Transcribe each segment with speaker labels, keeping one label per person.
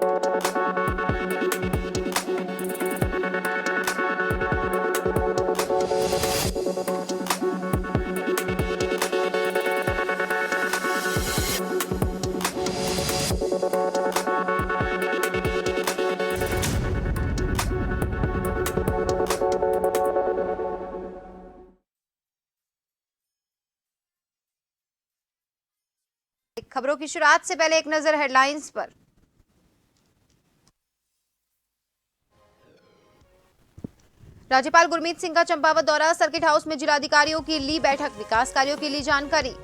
Speaker 1: खबरों की शुरुआत से पहले एक नजर हेडलाइंस पर। राज्यपाल गुरमीत सिंह का चंपावत दौरा, सर्किट हाउस में जिलाधिकारियों की ली बैठक, विकास कार्यों की ली जानकारी।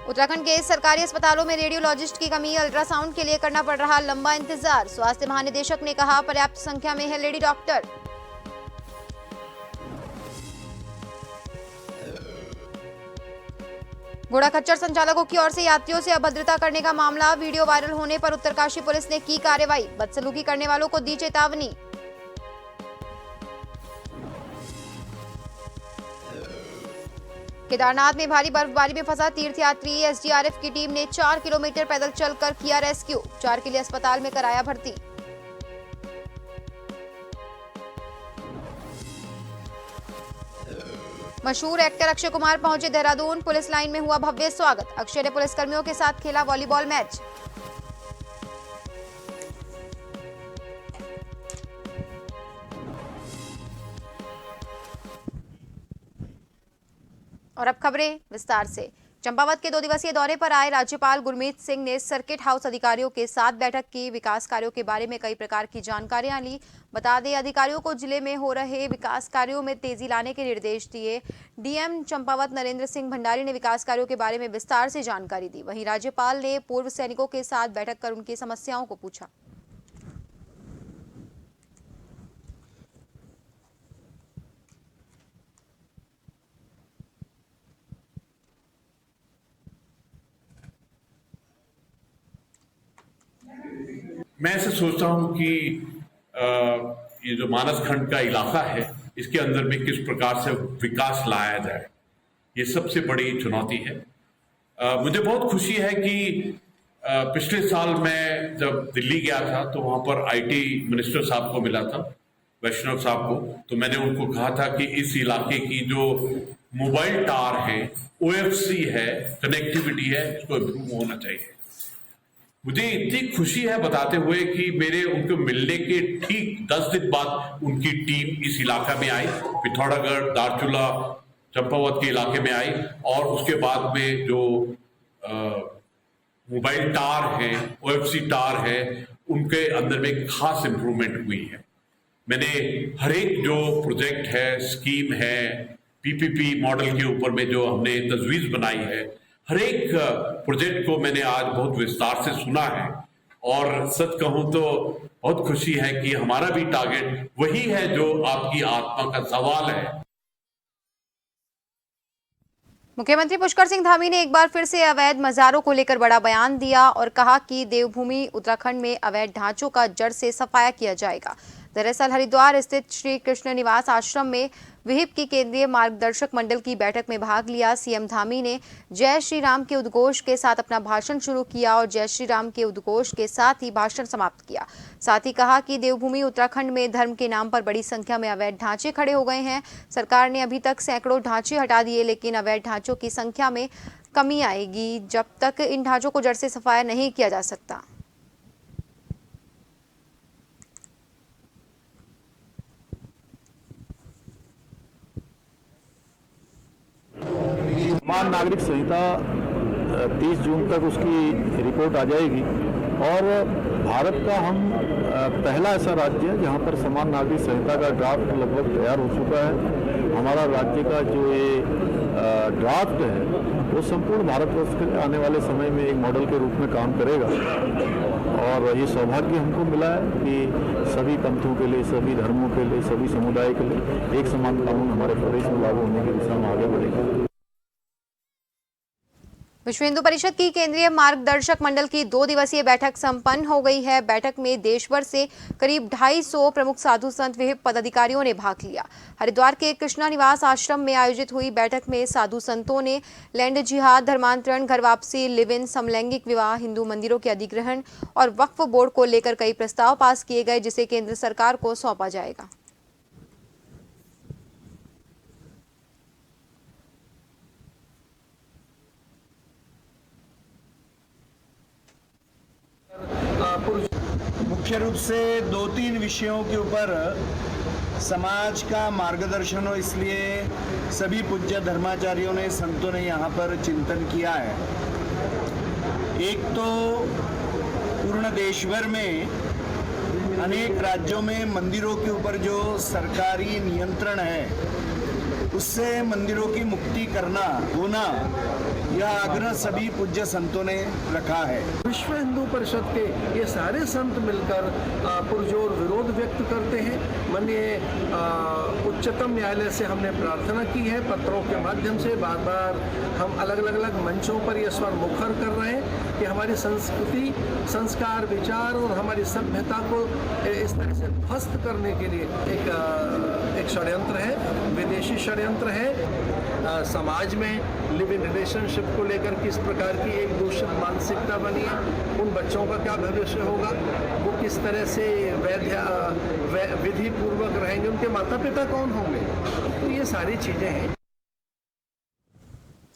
Speaker 1: उत्तराखंड के सरकारी अस्पतालों में रेडियोलॉजिस्ट की कमी, अल्ट्रासाउंड के लिए करना पड़ रहा लंबा इंतजार। स्वास्थ्य महानिदेशक ने कहा पर्याप्त संख्या में है लेडी डॉक्टर। घोड़ा खच्चर संचालकों की ओर से यात्रियों से अभद्रता करने का मामला, वीडियो वायरल होने पर उत्तरकाशी पुलिस ने की कार्रवाई, बदसलूकी करने वालों को दी चेतावनी। केदारनाथ में भारी बर्फबारी में फंसा तीर्थयात्री, एसडीआरएफ की टीम ने 4 किलोमीटर पैदल चलकर किया रेस्क्यू, उपचार के लिए अस्पताल में कराया भर्ती। मशहूर एक्टर अक्षय कुमार पहुंचे देहरादून, पुलिस लाइन में हुआ भव्य स्वागत। अक्षय ने पुलिसकर्मियों के साथ खेला वॉलीबॉल मैच। और अब खबरें विस्तार से। चंपावत के 2 दिवसीय दौरे पर आए राज्यपाल गुरमीत सिंह ने सर्किट हाउस अधिकारियों के साथ बैठक की, विकास कार्यों के बारे में कई प्रकार की जानकारियां ली। बता दें अधिकारियों को जिले में हो रहे विकास कार्यों में तेजी लाने के निर्देश दिए। डीएम चंपावत नरेंद्र सिंह भंडारी ने विकास कार्यों के बारे में विस्तार से जानकारी दी। वहीं राज्यपाल ने पूर्व सैनिकों के साथ बैठक कर उनकी समस्याओं को पूछा।
Speaker 2: मैं ऐसे सोचता हूं कि ये जो मानस खंड का इलाका है, इसके अंदर में किस प्रकार से विकास लाया जाए, ये सबसे बड़ी चुनौती है। मुझे बहुत खुशी है कि पिछले साल मैं जब दिल्ली गया था तो वहां पर आईटी मिनिस्टर साहब को मिला था, वैष्णव साहब को, तो मैंने उनको कहा था कि इस इलाके की जो मोबाइल टावर है, ओएफसी है, कनेक्टिविटी है, इसको इम्प्रूव होना चाहिए। मुझे इतनी खुशी है बताते हुए कि मेरे उनको मिलने के ठीक 10 दिन बाद उनकी टीम इस इलाका में आई, पिथौरागढ़, दारचूला, चंपावत के इलाके में आई, और उसके बाद में जो मोबाइल टावर है, ओएफसी टावर है, उनके अंदर में खास इंप्रूवमेंट हुई है। मैंने हर एक जो प्रोजेक्ट है, स्कीम है, पीपीपी मॉडल के ऊपर में जो हमने तजवीज बनाई है, हर एक प्रोजेक्ट को मैंने आज बहुत विस्तार से सुना है। और सच कहूं तो बहुत खुशी है कि हमारा भी टारगेट वही है जो आपकी आत्मा का सवाल है।
Speaker 1: मुख्यमंत्री पुष्कर सिंह धामी ने एक बार फिर से अवैध मज़ारों को लेकर बड़ा बयान दिया और कहा कि देवभूमि उत्तराखंड में अवैध ढांचों का जड़ से सफाया किया जाएगा। दरअसल हरिद्वार स्थित श्री कृष्ण निवास आश्रम में विहिप की केंद्रीय मार्गदर्शक मंडल की बैठक में भाग लिया। सीएम धामी ने जय श्री राम के उद्घोष के साथ अपना भाषण शुरू किया और जय श्री राम के उद्घोष के साथ ही भाषण समाप्त किया। साथ ही कहा कि देवभूमि उत्तराखंड में धर्म के नाम पर बड़ी संख्या में अवैध ढांचे खड़े हो गए हैं। सरकार ने अभी तक सैकड़ों ढांचे हटा दिए, लेकिन अवैध ढांचों की संख्या में कमी आएगी जब तक इन ढांचों को जड़ से सफाया नहीं किया जा सकता।
Speaker 3: समान नागरिक संहिता 30 जून तक उसकी रिपोर्ट आ जाएगी और भारत का हम पहला ऐसा राज्य है जहां पर समान नागरिक संहिता का ड्राफ्ट लगभग तैयार हो चुका है। हमारा राज्य का जो ये ड्राफ्ट है वो संपूर्ण भारतवर्ष के आने वाले समय में एक मॉडल के रूप में काम करेगा और ये सौभाग्य हमको मिला है कि सभी पंथों के लिए, सभी धर्मों के लिए, सभी समुदाय के लिए एक समान कानून हमारे प्रदेश में लागू होने की दिशा में आगे बढ़ेगा।
Speaker 1: विश्व हिंदू परिषद की केंद्रीय मार्गदर्शक मंडल की 2 दिवसीय बैठक संपन्न हो गई है। बैठक में देश भर से करीब 250 प्रमुख साधु संत विहिप पदाधिकारियों ने भाग लिया। हरिद्वार के कृष्णा निवास आश्रम में आयोजित हुई बैठक में साधु संतों ने लैंड जिहाद, धर्मांतरण, घर वापसी, लिव इन, समलैंगिक विवाह, हिंदू मंदिरों के अधिग्रहण और वक्फ बोर्ड को लेकर कई प्रस्ताव पास किए गए, जिसे केंद्र सरकार को सौंपा जाएगा।
Speaker 4: मुख्य रूप से 2-3 विषयों के ऊपर समाज का मार्गदर्शन हो, इसलिए सभी पूज्य धर्माचार्यों ने, संतों ने यहाँ पर चिंतन किया है। एक तो पूर्ण देश भर में अनेक राज्यों में मंदिरों के ऊपर जो सरकारी नियंत्रण है उससे मंदिरों की मुक्ति करना होना, यह आग्रह सभी पूज्य संतों ने रखा है।
Speaker 5: विश्व हिंदू परिषद के ये सारे संत मिलकर पुरजोर विरोध व्यक्त करते हैं। माननीय उच्चतम न्यायालय से हमने प्रार्थना की है, पत्रों के माध्यम से बार बार हम अलग अलग मंचों पर यह स्वर मुखर कर रहे हैं कि हमारी संस्कृति, संस्कार, विचार और हमारी सभ्यता को इस तरह से ध्वस्त करने के लिए एक षड्यंत्र है, विदेशी षड्यंत्र है। समाज में लिव इन रिलेशनशिप को लेकर किस प्रकार की एक दूषित मानसिकता बनी है, उन बच्चों का क्या भविष्य होगा, वो किस तरह से विधि पूर्वक रहेंगे, उनके माता पिता कौन होंगे, तो ये सारी चीज़ें हैं।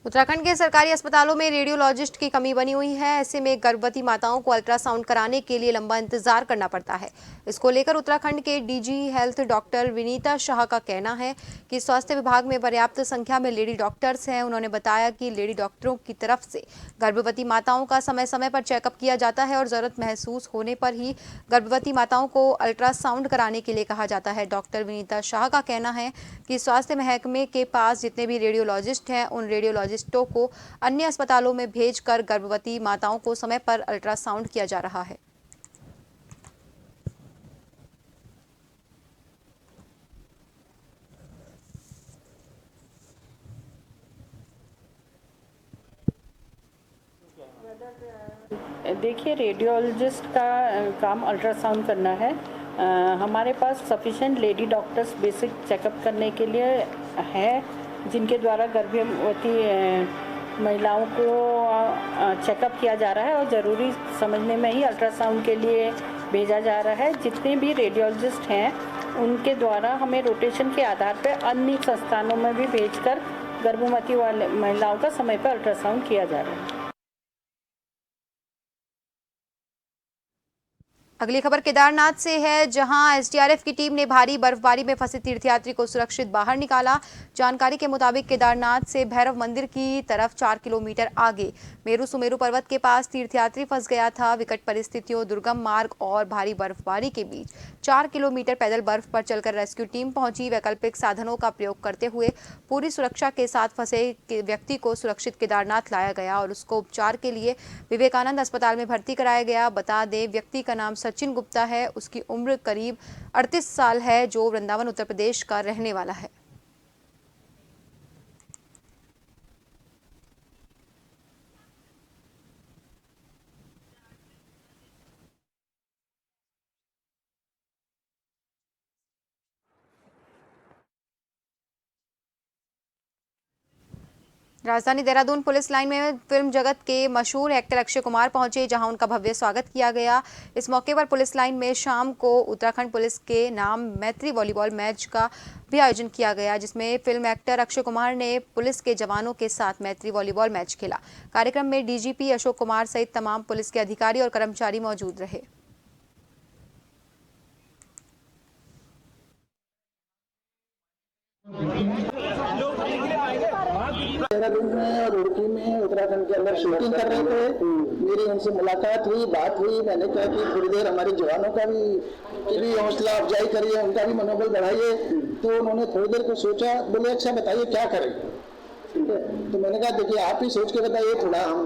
Speaker 1: उत्तराखंड के सरकारी अस्पतालों में रेडियोलॉजिस्ट की कमी बनी हुई है। ऐसे में गर्भवती माताओं को अल्ट्रासाउंड कराने के लिए लंबा इंतजार करना पड़ता है। इसको लेकर उत्तराखंड के DG health doctor Vinita Shah का कहना है कि स्वास्थ्य विभाग में पर्याप्त संख्या में लेडी डॉक्टर्स हैं। उन्होंने बताया कि लेडी डॉक्टरों की तरफ से गर्भवती माताओं का समय समय पर चेकअप किया जाता है और जरूरत महसूस होने पर ही गर्भवती माताओं को अल्ट्रासाउंड कराने के लिए कहा जाता है। डॉक्टर विनीता शाह का कहना है कि स्वास्थ्य महकमे के पास जितने भी रेडियोलॉजिस्ट हैं, उन रेडियोलॉजिस्टों को अन्य अस्पतालों में भेजकर गर्भवती माताओं को समय पर अल्ट्रासाउंड किया जा रहा है।
Speaker 6: देखिए, रेडियोलॉजिस्ट का काम अल्ट्रासाउंड करना है। हमारे पास sufficient lady doctors basic checkup करने के लिए है, जिनके द्वारा गर्भवती महिलाओं को चेकअप किया जा रहा है और ज़रूरी समझने में ही अल्ट्रासाउंड के लिए भेजा जा रहा है। जितने भी रेडियोलॉजिस्ट हैं उनके द्वारा हमें रोटेशन के आधार पर अन्य संस्थानों में भी भेजकर गर्भवती वाले महिलाओं का समय पर अल्ट्रासाउंड किया जा रहा है।
Speaker 1: अगली खबर केदारनाथ से है, जहां एसडीआरएफ की टीम ने भारी बर्फबारी में फंसे तीर्थयात्री को सुरक्षित बाहर निकाला। जानकारी के मुताबिक केदारनाथ से भैरव मंदिर की तरफ 4 किलोमीटर आगे मेरू सुमेरु पर्वत के पास तीर्थयात्री फंस गया था। विकट परिस्थितियों, दुर्गम मार्ग और भारी बर्फबारी के बीच 4 किलोमीटर पैदल बर्फ पर चलकर रेस्क्यू टीम पहुंची। वैकल्पिक साधनों का प्रयोग करते हुए पूरी सुरक्षा के साथ फंसे व्यक्ति को सुरक्षित केदारनाथ लाया गया और उसको उपचार के लिए विवेकानंद अस्पताल में भर्ती कराया गया। बता दें, व्यक्ति का नाम सचिन गुप्ता है। उसकी उम्र करीब 38 साल है, जो वृंदावन उत्तर प्रदेश का रहने वाला है। राजधानी देहरादून पुलिस लाइन में फिल्म जगत के मशहूर एक्टर अक्षय कुमार पहुंचे, जहां उनका भव्य स्वागत किया गया। इस मौके पर पुलिस लाइन में शाम को उत्तराखंड पुलिस के नाम मैत्री वॉलीबॉल मैच का भी आयोजन किया गया, जिसमें फिल्म एक्टर अक्षय कुमार ने पुलिस के जवानों के साथ मैत्री वॉलीबॉल मैच खेला। कार्यक्रम में डीजीपी अशोक कुमार सहित तमाम पुलिस के अधिकारी और कर्मचारी मौजूद रहे।
Speaker 7: देहरादून में और रुड़की में उत्तराखंड के अंदर शूटिंग कर रहे थे। मेरी उनसे मुलाकात हुई, बात हुई। मैंने कहा कि थोड़ी देर हमारे जवानों का भी हौसला अफजाई करिए, उनका भी मनोबल बढ़ाइए। तो उन्होंने थोड़ी देर को सोचा, बोले अच्छा बताइए क्या करें। ठीक है, तो मैंने कहा देखिए आप ही सोच के बताइए, थोड़ा हम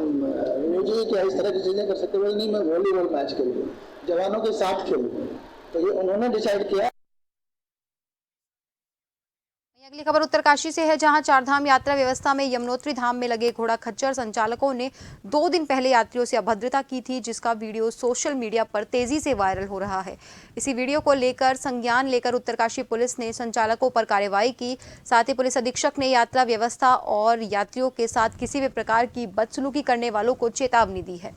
Speaker 7: म्यूजिक या इस तरह की चीज़ें कर सकते। बोले नहीं, मैं वॉलीबॉल मैच खेलूँ, जवानों के साथ खेलूँ। तो ये उन्होंने डिसाइड किया।
Speaker 1: अगली खबर उत्तरकाशी से है, जहां चारधाम यात्रा व्यवस्था में यमुनोत्री धाम में लगे घोड़ा खच्चर संचालकों ने 2 दिन पहले यात्रियों से अभद्रता की थी, जिसका वीडियो सोशल मीडिया पर तेजी से वायरल हो रहा है। इसी वीडियो को लेकर संज्ञान लेकर उत्तरकाशी पुलिस ने संचालकों पर कार्रवाई की। साथ ही पुलिस अधीक्षक ने यात्रा व्यवस्था और यात्रियों के साथ किसी भी प्रकार की बदसलूकी करने वालों को चेतावनी दी है।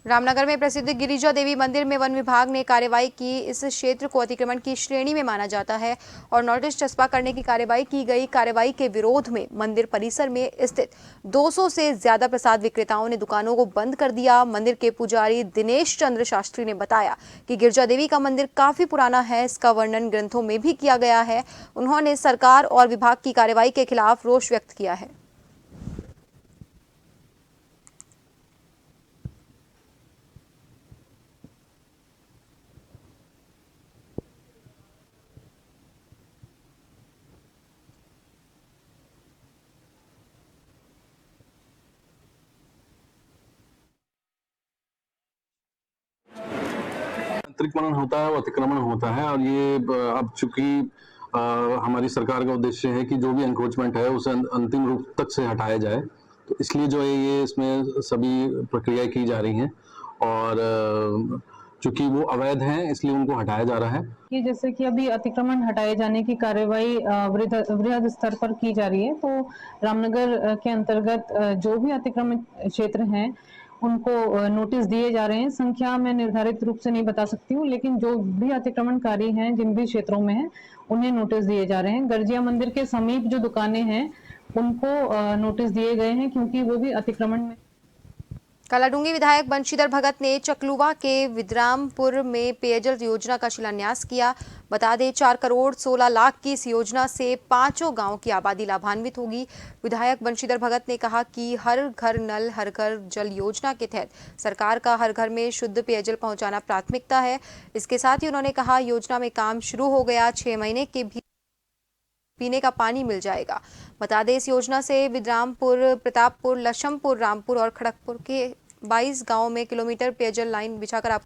Speaker 1: रामनगर में प्रसिद्ध गिरिजा देवी मंदिर में वन विभाग ने कार्रवाई की। इस क्षेत्र को अतिक्रमण की श्रेणी में माना जाता है और नोटिस चस्पा करने की कार्रवाई की गई। कार्रवाई के विरोध में मंदिर परिसर में स्थित 200 से ज्यादा प्रसाद विक्रेताओं ने दुकानों को बंद कर दिया। मंदिर के पुजारी दिनेश चंद्र शास्त्री ने बताया कि गिरिजा देवी का मंदिर काफी पुराना है, इसका वर्णन ग्रंथों में भी किया गया है। उन्होंने सरकार और विभाग की कार्रवाई के खिलाफ रोष व्यक्त किया है।
Speaker 8: अतिक्रमण होता है, वो अतिक्रमण होता है और ये अब चूंकि हमारी सरकार का उद्देश्य है कि जो भी एंक्रोचमेंट है उसे अंतिम रूप तक से हटाया जाए, तो इसलिए जो है ये इसमें सभी प्रक्रियाएं की जा रही हैं और चूंकि वो अवैध हैं इसलिए उनको हटाया जा रहा है।
Speaker 9: कि जैसे कि अभी अतिक्रमण हटाए जाने की कार्रवाई वृहद स्तर पर की जा रही है, तो रामनगर के अंतर्गत जो भी अतिक्रमण क्षेत्र हैं उनको नोटिस दिए जा रहे हैं। संख्या मैं निर्धारित रूप से नहीं बता सकती हूँ, लेकिन जो भी अतिक्रमणकारी हैं जिन भी क्षेत्रों में हैं उन्हें नोटिस दिए जा रहे हैं। गर्जिया मंदिर के समीप जो दुकानें हैं उनको नोटिस दिए गए हैं क्योंकि वो भी अतिक्रमण में।
Speaker 1: कालाडूंगी विधायक बंशीधर भगत ने चकलुवा के विद्रामपुर में पेयजल योजना का शिलान्यास किया। बता दें 4 करोड़ 16 लाख की इस योजना से 5 गांव की आबादी लाभान्वित होगी। विधायक बंशीधर भगत ने कहा कि हर घर नल हर घर जल योजना के तहत सरकार का हर घर में शुद्ध पेयजल पहुंचाना प्राथमिकता है। इसके साथ ही उन्होंने कहा योजना में काम शुरू हो गया, 6 महीने के भी पीने का पानी मिल जाएगा। बता दें इस योजना से विद्रामपुर, प्रतापपुर, लछमपुर, रामपुर और खड़गपुर के 22 गांवों में किलोमीटर पेयजल लाइन बिछाकर आप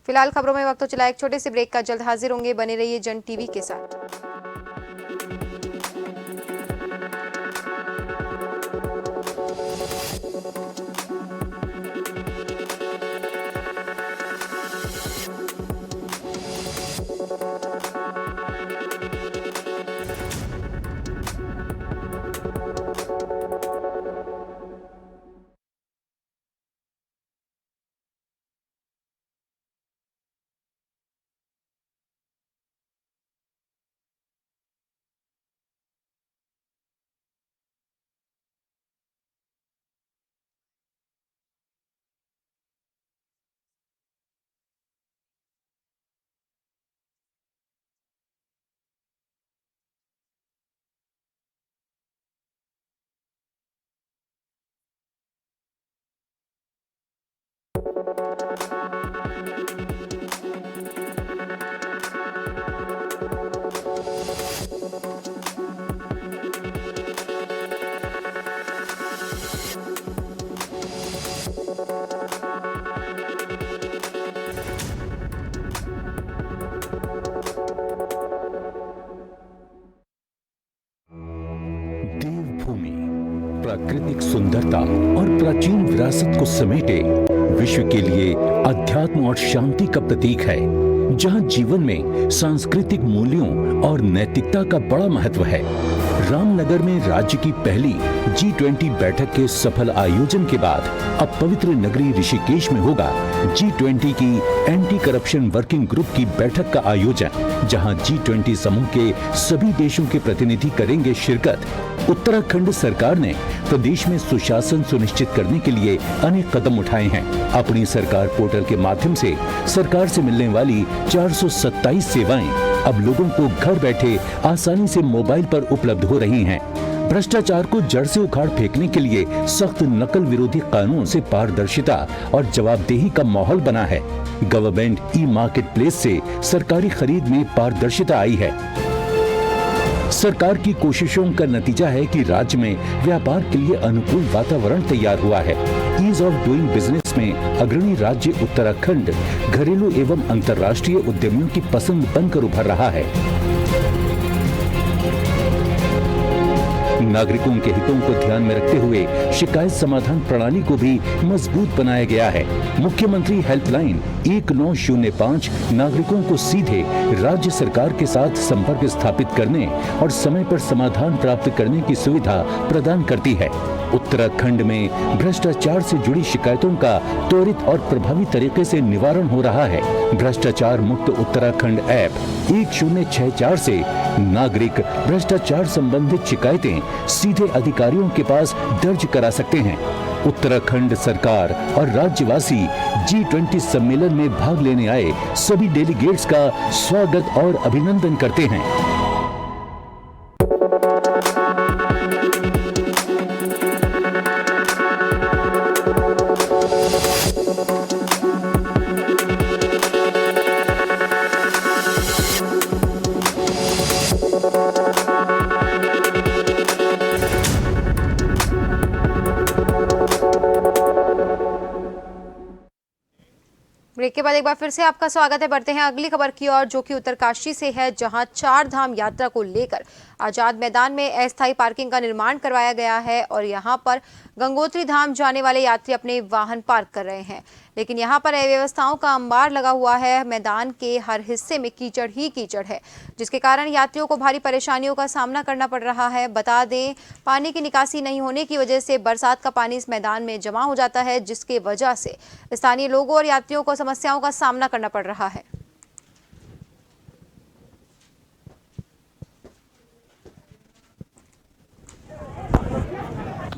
Speaker 1: फिलहाल खबरों में वक्त तो चला एक छोटे से ब्रेक का। जल्द हाजिर होंगे, बने रहिए जन टीवी के साथ।
Speaker 10: देवभूमि प्राकृतिक सुंदरता और प्राचीन विरासत को समेटे विश्व के लिए अध्यात्म और शांति का प्रतीक है, जहां जीवन में सांस्कृतिक मूल्यों और नैतिकता का बड़ा महत्व है। रामनगर में राज्य की पहली G20 बैठक के सफल आयोजन के बाद अब पवित्र नगरी ऋषिकेश में होगा G20 की एंटी करप्शन वर्किंग ग्रुप की बैठक का आयोजन, जहां G20 समूह के सभी देशों के प्रतिनिधि करेंगे शिरकत। उत्तराखंड सरकार ने प्रदेश में सुशासन सुनिश्चित करने के लिए अनेक कदम उठाए हैं। अपनी सरकार पोर्टल के माध्यम से सरकार से मिलने वाली 427 सेवाएं अब लोगों को घर बैठे आसानी से मोबाइल पर उपलब्ध हो रही हैं। भ्रष्टाचार को जड़ से उखाड़ फेंकने के लिए सख्त नकल विरोधी कानून से पारदर्शिता और जवाबदेही का माहौल बना है। गवर्नमेंट ई मार्केट प्लेस से सरकारी खरीद में पारदर्शिता आई है। सरकार की कोशिशों का नतीजा है कि राज्य में व्यापार के लिए अनुकूल वातावरण तैयार हुआ है। ईज ऑफ डूइंग बिजनेस में अग्रणी राज्य उत्तराखंड घरेलू एवं अंतर्राष्ट्रीय उद्यमियों की पसंद बनकर उभर रहा है। नागरिकों के हितों को ध्यान में रखते हुए शिकायत समाधान प्रणाली को भी मजबूत बनाया गया है। मुख्यमंत्री हेल्पलाइन 1905 नागरिकों को सीधे राज्य सरकार के साथ संपर्क स्थापित करने और समय पर समाधान प्राप्त करने की सुविधा प्रदान करती है। उत्तराखंड में भ्रष्टाचार से जुड़ी शिकायतों का त्वरित और प्रभावी तरीके से निवारण हो रहा है। भ्रष्टाचार मुक्त उत्तराखंड ऐप 1064 से नागरिक भ्रष्टाचार संबंधित शिकायतें सीधे अधिकारियों के पास दर्ज करा सकते हैं। उत्तराखंड सरकार और राज्यवासी G20 सम्मेलन में भाग लेने आए सभी डेलीगेट्स का स्वागत और अभिनंदन करते हैं।
Speaker 1: ब्रेक के बाद एक बार फिर से आपका स्वागत है। बढ़ते हैं अगली खबर की ओर, जो कि उत्तरकाशी से है, जहां 4 धाम यात्रा को लेकर आजाद मैदान में अस्थायी पार्किंग का निर्माण करवाया गया है और यहां पर गंगोत्री धाम जाने वाले यात्री अपने वाहन पार्क कर रहे हैं, लेकिन यहां पर अव्यवस्थाओं का अंबार लगा हुआ है। मैदान के हर हिस्से में कीचड़ ही कीचड़ है, जिसके कारण यात्रियों को भारी परेशानियों का सामना करना पड़ रहा है। बता दें, पानी की निकासी नहीं होने की वजह से बरसात का पानी इस मैदान में जमा हो जाता है, जिसके वजह से स्थानीय लोगों और यात्रियों को समस्याओं का सामना करना पड़ रहा है।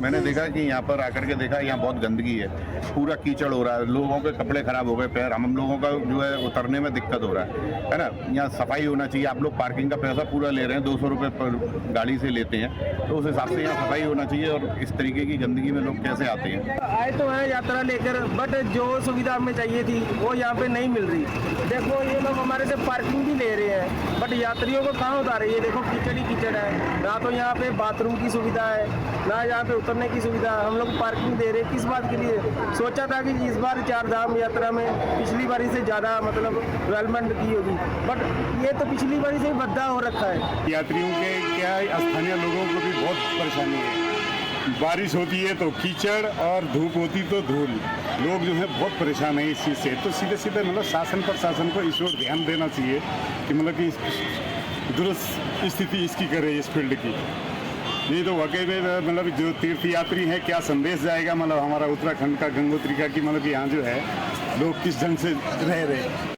Speaker 11: मैंने देखा कि यहाँ पर आकर के देखा, यहाँ बहुत गंदगी है, पूरा कीचड़ हो रहा है, लोगों के कपड़े खराब हो गए, पैर, हम लोगों का जो है उतरने में दिक्कत हो रहा है ना। यहाँ सफाई होना चाहिए। आप लोग पार्किंग का पैसा पूरा ले रहे हैं, 200 रुपये पर गाड़ी से लेते हैं, तो उस हिसाब से यहाँ सफाई होना चाहिए। और इस तरीके की गंदगी में लोग कैसे आते हैं?
Speaker 12: आए तो है यात्रा लेकर, बट जो सुविधा हमें चाहिए थी वो यहाँ पे नहीं मिल रही। देखो ये लोग हमारे से पार्किंग भी ले रहे हैं, बट यात्रियों को कहाँ उतार रही है? देखो कीचड़ ही कीचड़ है, ना तो यहाँ पे बाथरूम की सुविधा है, ना यहाँ पे उतरने की सुविधा। हम लोग पार्किंग दे रहे हैं किस बात के लिए? सोचा था कि इस बार 4 धाम यात्रा में पिछली बारी से ज़्यादा मतलब डेवलपमेंट की होगी, बट ये तो पिछली बारी से बद्दा हो रखा है।
Speaker 13: यात्रियों के क्या, स्थानीय लोगों को भी बहुत परेशानी है। बारिश होती है तो कीचड़ और धूप होती तो धूल, लोग जो है बहुत परेशान है इस चीज़ से। तो सीधे सीधे मतलब शासन को इस ओर ध्यान देना चाहिए कि मतलब कि दुरुस्त स्थिति इसकी करे इस फील्ड की। नहीं तो वाकई में मतलब जो तीर्थ यात्री हैं, क्या संदेश जाएगा मतलब हमारा उत्तराखंड का, गंगोत्री का, कि मतलब कि यहाँ जो है लोग किस ढंग से रह रहे हैं।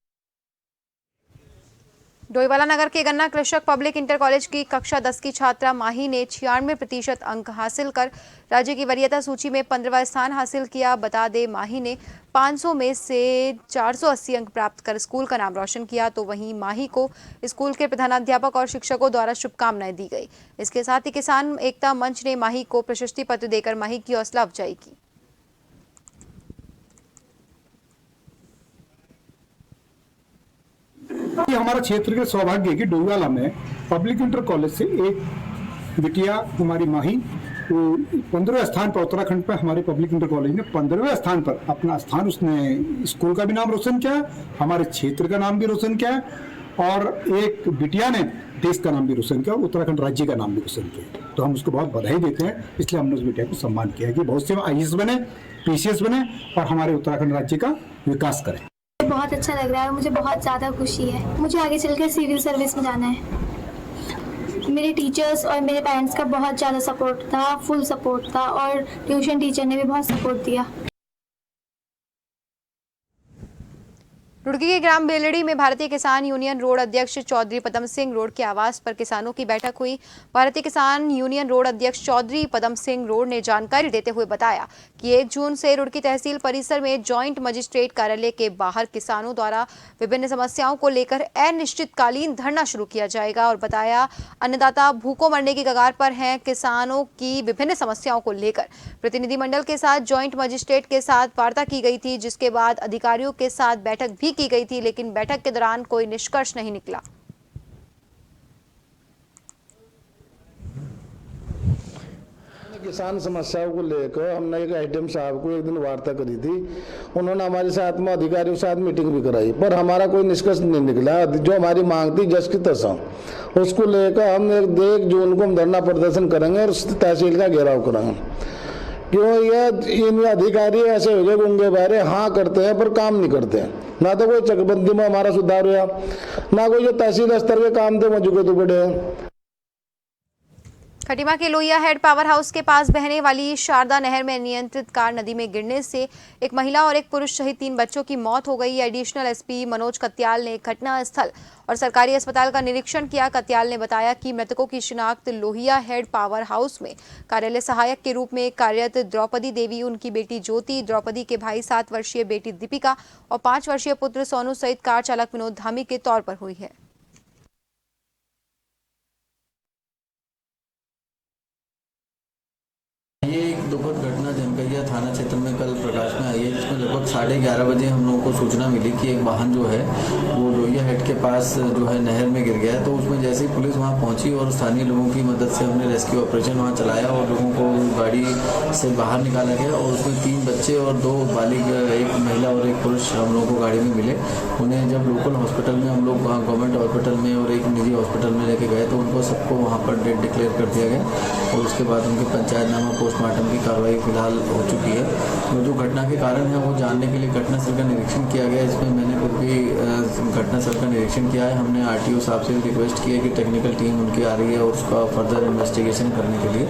Speaker 1: डोईवाला नगर के गन्ना कृषक पब्लिक इंटर कॉलेज की कक्षा 10 की छात्रा माही ने 96% अंक हासिल कर राज्य की वरीयता सूची में 15वां स्थान हासिल किया। बता दें, माही ने 500 में से 480 अंक प्राप्त कर स्कूल का नाम रोशन किया। तो वहीं माही को स्कूल के प्रधानाध्यापक और शिक्षकों द्वारा शुभकामनाएं दी गई। इसके साथ ही किसान एकता मंच ने माही को प्रशस्ति पत्र देकर माही की हौसला अफजाई की।
Speaker 14: ये हमारा क्षेत्र के सौभाग्य है कि डोईवाला में पब्लिक इंटर कॉलेज से एक बिटिया हमारी माही 15वें स्थान पर, उत्तराखंड पर हमारे पब्लिक इंटर कॉलेज ने 15वें स्थान पर अपना स्थान, उसने स्कूल का भी नाम रोशन किया, हमारे क्षेत्र का नाम भी रोशन किया, और एक बिटिया ने देश का नाम भी रोशन किया और उत्तराखंड राज्य का नाम भी रोशन किया। तो हम उसको बहुत बधाई देते हैं। इसलिए हमने उस बिटिया को सम्मान किया कि बहुत से IAS बने, PCS बने और हमारे उत्तराखंड राज्य का विकास करें।
Speaker 15: बहुत अच्छा लग रहा है, मुझे बहुत ज़्यादा खुशी है। मुझे आगे चलकर सिविल सर्विस में जाना है। मेरे टीचर्स और मेरे पेरेंट्स का बहुत ज़्यादा सपोर्ट था, फुल सपोर्ट था, और ट्यूशन टीचर ने भी बहुत सपोर्ट दिया।
Speaker 1: रुड़की के ग्राम बेलड़ी में भारतीय किसान यूनियन रोड अध्यक्ष चौधरी पदम सिंह रोड के आवास पर किसानों की बैठक हुई। भारतीय किसान यूनियन रोड अध्यक्ष चौधरी पदम सिंह रोड ने जानकारी देते हुए बताया कि 1 जून से रुड़की तहसील परिसर में जॉइंट मजिस्ट्रेट कार्यालय के बाहर किसानों द्वारा विभिन्न समस्याओं को लेकर अनिश्चितकालीन धरना शुरू किया जाएगा और बताया अन्नदाता भूखों मरने की कगार पर हैं। किसानों की विभिन्न समस्याओं को लेकर प्रतिनिधिमंडल के साथ जॉइंट मजिस्ट्रेट के साथ वार्ता की गई थी, जिसके बाद अधिकारियों के साथ बैठक भी की गई थी, लेकिन बैठक के दौरान कोई निष्कर्ष नहीं निकला।
Speaker 16: किसान समस्याओं को लेकर हमने एक एसडीएम साहब को एक दिन वार्ता करी थी। उन्होंने हमारे साथ में अधिकारियों के साथ मीटिंग भी कराई, पर हमारा कोई निष्कर्ष नहीं निकला। जो हमारी मांग थी जस की तसा, उसको लेकर हम 1 जून को हम धरना प्रदर्शन करेंगे और तहसील का घेराव करेंगे। क्यों ये इन अधिकारी ऐसे हो गए गुंगे बारे, हाँ करते हैं पर काम नहीं करते हैं। ना तो कोई चकबंदी में हमारा सुधार हुआ, ना कोई जो तहसील स्तर के काम थे मौजूद तो बड़े हैं।
Speaker 1: खटीमा के लोहिया हेड पावर हाउस के पास बहने वाली शारदा नहर में अनियंत्रित कार नदी में गिरने से एक महिला और एक पुरुष सहित 3 बच्चों की मौत हो गई। एडिशनल एसपी मनोज कत्याल ने घटना स्थल और सरकारी अस्पताल का निरीक्षण किया। कत्याल ने बताया कि मृतकों की शिनाख्त लोहिया हेड पावर हाउस में कार्यालय सहायक के रूप में कार्यरत द्रौपदी देवी, उनकी बेटी ज्योति, द्रौपदी के भाई 7 वर्षीय बेटी दीपिका और 5 वर्षीय पुत्र सोनू सहित कार चालक विनोद धामी के तौर पर हुई है।
Speaker 17: ये एक दुखद घटना जनकैया थाना क्षेत्र में कल प्रकाश में आई है, जिसमें लगभग 11:30 बजे हम लोगों को सूचना मिली कि एक वाहन जो है वो लोहिया हेड के पास जो है नहर में गिर गया है। तो उसमें जैसे ही पुलिस वहां पहुंची और स्थानीय लोगों की मदद से हमने रेस्क्यू ऑपरेशन वहां चलाया और लोगों को गाड़ी से बाहर निकाला गया और उसमें 3 बच्चे और 2 बालिग, एक महिला और एक पुरुष हम लोगों को गाड़ी में मिले। उन्हें जब लोकल हॉस्पिटल में हम लोग गवर्नमेंट हॉस्पिटल में और एक निजी हॉस्पिटल में लेके गए तो उनको सबको वहाँ पर डेड डिक्लेयर कर दिया गया और उसके बाद उनके पंचायतनामा पोस्टमार्टम की कार्रवाई फिलहाल हो चुकी है। तो जो घटना के कारण है वो जानने के लिए घटनास्थल का निरीक्षण किया गया। इसमें मैंने खुद भी घटनास्थल का निरीक्षण किया है। हमने आरटीओ साहब से भी रिक्वेस्ट की है कि टेक्निकल टीम उनकी आ रही है और उसका फर्दर इन्वेस्टिगेशन करने के लिए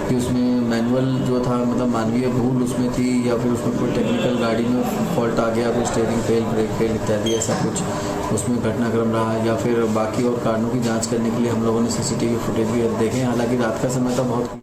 Speaker 17: कि उसमें मैनुअल जो था मतलब मानवीय भूल उसमें थी या फिर उसमें कोई टेक्निकल गाड़ी में फॉल्ट आ गया, कोई स्टीयरिंग फेल, ब्रेक फेल इत्यादि ऐसा कुछ उसमें घटनाक्रम रहा या फिर बाकी और कारणों की जाँच करने के लिए हम लोगों ने सीसीटीवी फुटेज भी देखे। हालांकि रात का समय था बहुत।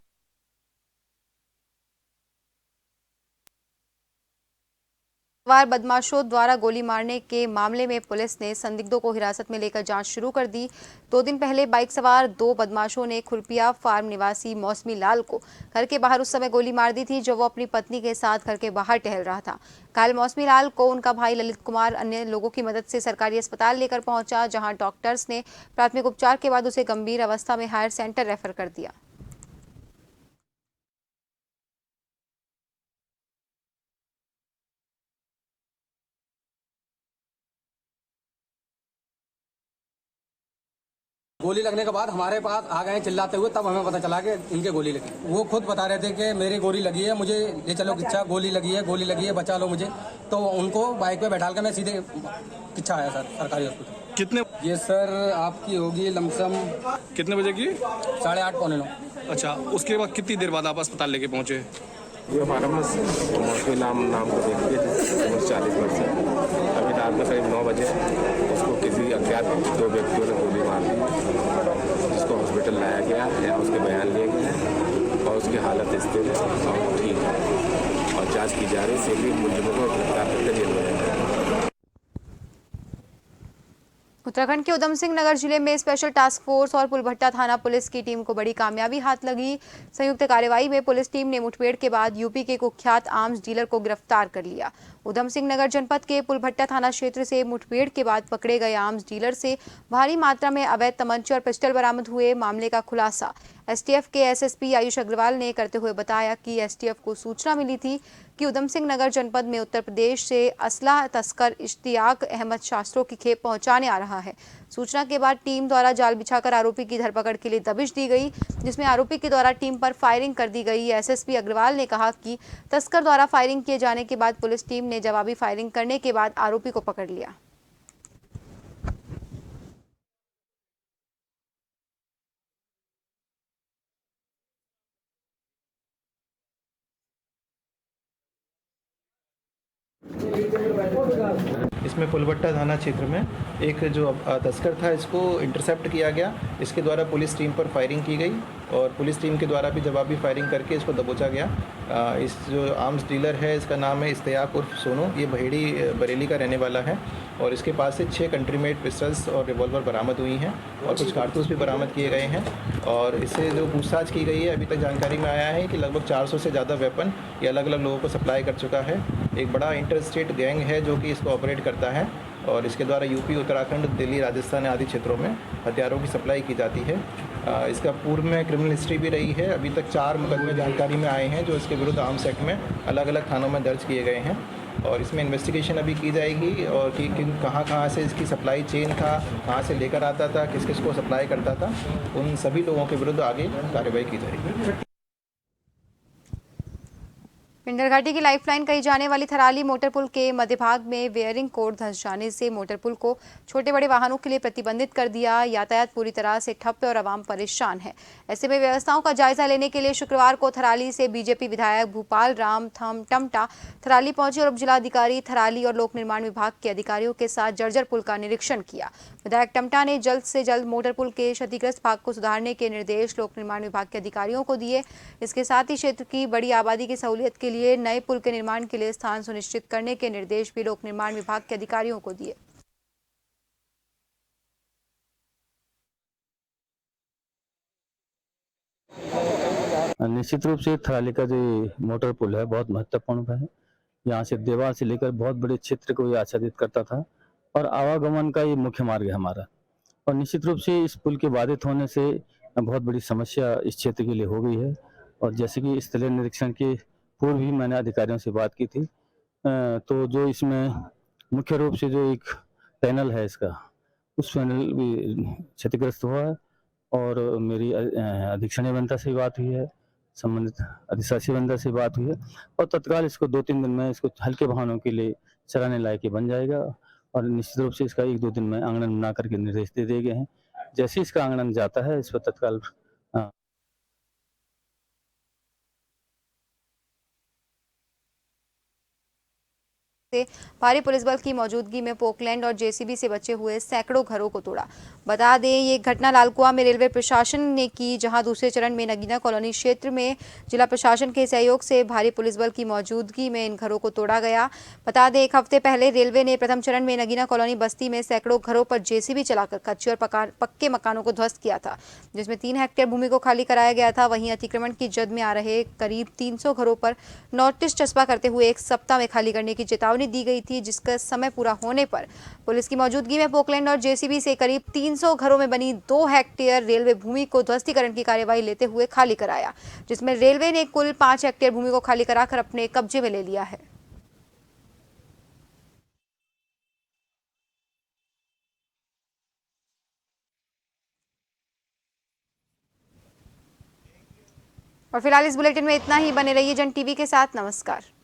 Speaker 1: बदमाशों द्वारा गोली मारने के मामले में पुलिस ने संदिग्धों को हिरासत में लेकर जांच शुरू कर दी। 2 दिन पहले बाइक सवार 2 बदमाशों ने खुरपिया फार्म निवासी मौसमी लाल को घर के बाहर उस समय गोली मार दी थी जब वो अपनी पत्नी के साथ घर के बाहर टहल रहा था। घायल मौसमी लाल को उनका भाई ललित कुमार अन्य लोगों की मदद से सरकारी अस्पताल लेकर पहुंचा, जहां डॉक्टर्स ने प्राथमिक उपचार के बाद उसे गंभीर अवस्था में हायर सेंटर रेफर कर दिया।
Speaker 18: गोली लगने के बाद हमारे पास आ गए चिल्लाते हुए, तब हमें पता चला कि इनके गोली लगी। वो खुद बता रहे थे कि मेरी गोली लगी है, मुझे ले चलो किच्छा, गोली लगी है, बचा लो मुझे। तो उनको बाइक पे बैठाल कर मैं सीधे किच्छा आया सर सरकारी हॉस्पिटल।
Speaker 19: कितने?
Speaker 18: ये सर आपकी होगी लमसम
Speaker 19: कितने बजे की?
Speaker 18: 8:30 पौने 9।
Speaker 19: अच्छा, उसके बाद कितनी देर बाद आप अस्पताल लेके पहुंचे?
Speaker 20: ये हमारा मौसमी नाम को देखिए 40 वर्ष है। अभी रात में करीब 9 बजे उसको किसी अज्ञात 2 व्यक्तियों ने गोली मार दी, जिसको हॉस्पिटल लाया गया या उसके बयान लिए गए और उसकी हालत स्थिर है और ठीक है और जांच की जा रही है। सभी मुलजिमों को गिरफ्तार करके जेल में जाएगा।
Speaker 1: उत्तराखंड के उधम सिंह नगर जिले में स्पेशल टास्क फोर्स और पुलभट्टा थाना पुलिस की टीम को बड़ी कामयाबी हाथ लगी। संयुक्त कार्रवाई में पुलिस टीम ने मुठभेड़ के बाद यूपी के कुख्यात आर्म्स डीलर को गिरफ्तार कर लिया। उधम सिंह नगर जनपद के पुलभट्टा थाना क्षेत्र से मुठभेड़ के बाद पकड़े गए आर्म्स डीलर से भारी मात्रा में अवैध तमंचे और पिस्टल बरामद हुए। मामले का खुलासा एसटीएफ के एसएसपी आयुष अग्रवाल ने करते हुए बताया कि एसटीएफ को सूचना मिली थी कि उधम सिंह नगर जनपद में उत्तर प्रदेश से असला तस्कर इश्तियाक अहमद शास्त्रों की खेप पहुंचाने आ रहा है। सूचना के बाद टीम द्वारा जाल बिछाकर आरोपी की धरपकड़ के लिए दबिश दी गई, जिसमें आरोपी के द्वारा टीम पर फायरिंग कर दी गई। एसएसपी अग्रवाल ने कहा कि तस्कर द्वारा फायरिंग किए जाने के बाद पुलिस टीम ने जवाबी फायरिंग करने के बाद आरोपी को पकड़ लिया।
Speaker 21: इसमें फुलबट्टा थाना क्षेत्र में एक जो तस्कर था इसको इंटरसेप्ट किया गया। इसके द्वारा पुलिस टीम पर फायरिंग की गई और पुलिस टीम के द्वारा भी जवाबी फायरिंग करके इसको दबोचा गया। इस जो आर्म्स डीलर है इसका नाम है इस्तेयाक उर्फ सोनू, ये बहेड़ी बरेली का रहने वाला है और इसके पास से 6 कंट्री मेड पिस्टल्स और रिवॉल्वर बरामद हुई हैं और कुछ कारतूस भी बरामद किए गए हैं। और इससे जो पूछताछ की गई है अभी तक जानकारी में आया है कि लगभग 400 से ज़्यादा वेपन ये अलग अलग लोगों को सप्लाई कर चुका है। एक बड़ा इंटर स्टेट गैंग है जो कि इसको ऑपरेट करता है और इसके द्वारा यूपी, उत्तराखंड, दिल्ली, राजस्थान आदि क्षेत्रों में हथियारों की सप्लाई की जाती है। इसका पूर्व में क्रिमिनल हिस्ट्री भी रही है। अभी तक 4 मुकदमे जानकारी में आए हैं जो इसके विरुद्ध आर्म्स एक्ट में अलग अलग थानों में दर्ज किए गए हैं और इसमें इन्वेस्टिगेशन अभी की जाएगी और कि कहाँ से इसकी सप्लाई चेन था, कहाँ से लेकर आता था, किस किस को सप्लाई करता था, उन सभी लोगों के विरुद्ध आगे कार्रवाई की जाएगी।
Speaker 1: पिंडर घाटी की लाइफलाइन कही जाने वाली थराली मोटर पुल के मध्य भाग में वेयरिंग कोड धंस जाने से मोटर पुल को छोटे बड़े वाहनों के लिए प्रतिबंधित कर दिया। यातायात पूरी तरह से ठप है और आवाम परेशान है। ऐसे में व्यवस्थाओं का जायजा लेने के लिए शुक्रवार को थराली से बीजेपी विधायक भूपाल राम टमटा थराली पहुंचे और उप जिलाधिकारी थराली और लोक निर्माण विभाग के अधिकारियों के साथ जर्जर पुल का निरीक्षण किया। विधायक टमटा ने जल्द से जल्द मोटर पुल के क्षतिग्रस्त भाग को सुधारने के निर्देश लोक निर्माण विभाग के अधिकारियों को दिए। इसके साथ ही क्षेत्र की बड़ी आबादी की सहूलियत के लिए नए पुल के निर्माण के लिए स्थान सुनिश्चित करने के निर्देश भी लोक निर्माण विभाग के अधिकारियों को दिए।
Speaker 22: निश्चित रूप से थराली का जो मोटर पुल है बहुत महत्वपूर्ण है। यहाँ से देवाल से लेकर बहुत बड़े क्षेत्र को ये आच्छादित करता था और आवागमन का ये मुख्य मार्ग है हमारा। और निश्चित रूप से इस पुल के बाधित होने से बहुत बड़ी समस्या इस क्षेत्र के लिए हो गई है। और जैसे कि स्थलीय निरीक्षण के पूर्व भी मैंने अधिकारियों से बात की थी, तो जो इसमें मुख्य रूप से जो एक पैनल है इसका, उस पैनल भी क्षतिग्रस्त हुआ है और मेरी अधीक्षणीय अभियंता से बात हुई है, संबंधित अधिशासी अभियंता से बात हुई है और तत्काल इसको 2-3 दिन में इसको हल्के वाहनों के लिए चलाने लायक बन जाएगा। और निश्चित रूप से इसका 1-2 दिन में आंगन बना करके निर्देश दे दिए गए हैं। जैसे इसका आंगन जाता है इस पर तत्काल
Speaker 1: भारी पुलिस बल की मौजूदगी में पोकलैंड और जेसीबी से बचे हुए सैकड़ों घरों को तोड़ा। बता दें ये घटना लालकुआ में रेलवे प्रशासन ने की, जहां दूसरे चरण में नगीना कॉलोनी क्षेत्र में जिला प्रशासन के सहयोग से भारी पुलिस बल की मौजूदगी में इन घरों को तोड़ा गया। बता दें 1 हफ्ते पहले रेलवे ने प्रथम चरण में नगीना कॉलोनी बस्ती में सैकड़ों घरों पर जेसीबी चलाकर कच्चे और पक्के मकानों को ध्वस्त किया था, जिसमें 3 हेक्टेयर भूमि को खाली कराया गया था। वहीं अतिक्रमण की जद में आ रहे करीब 300 घरों पर नोटिस चस्पा करते हुए 1 सप्ताह में खाली करने की चेतावनी दी गई थी, जिसका समय पूरा होने पर पुलिस की मौजूदगी में पोकलैंड और जेसीबी से करीब 300 घरों में बनी 2 हेक्टेयर रेलवे भूमि को ध्वस्तीकरण की कार्यवाही लेते हुए खाली कराया, जिसमें रेलवे ने कुल 5 हेक्टेयर भूमि को खाली कराकर अपने कब्जे में ले लिया है। और फिलहाल इस बुलेटिन में इतना ही। बने रहिए जन टीवी के साथ। नमस्कार।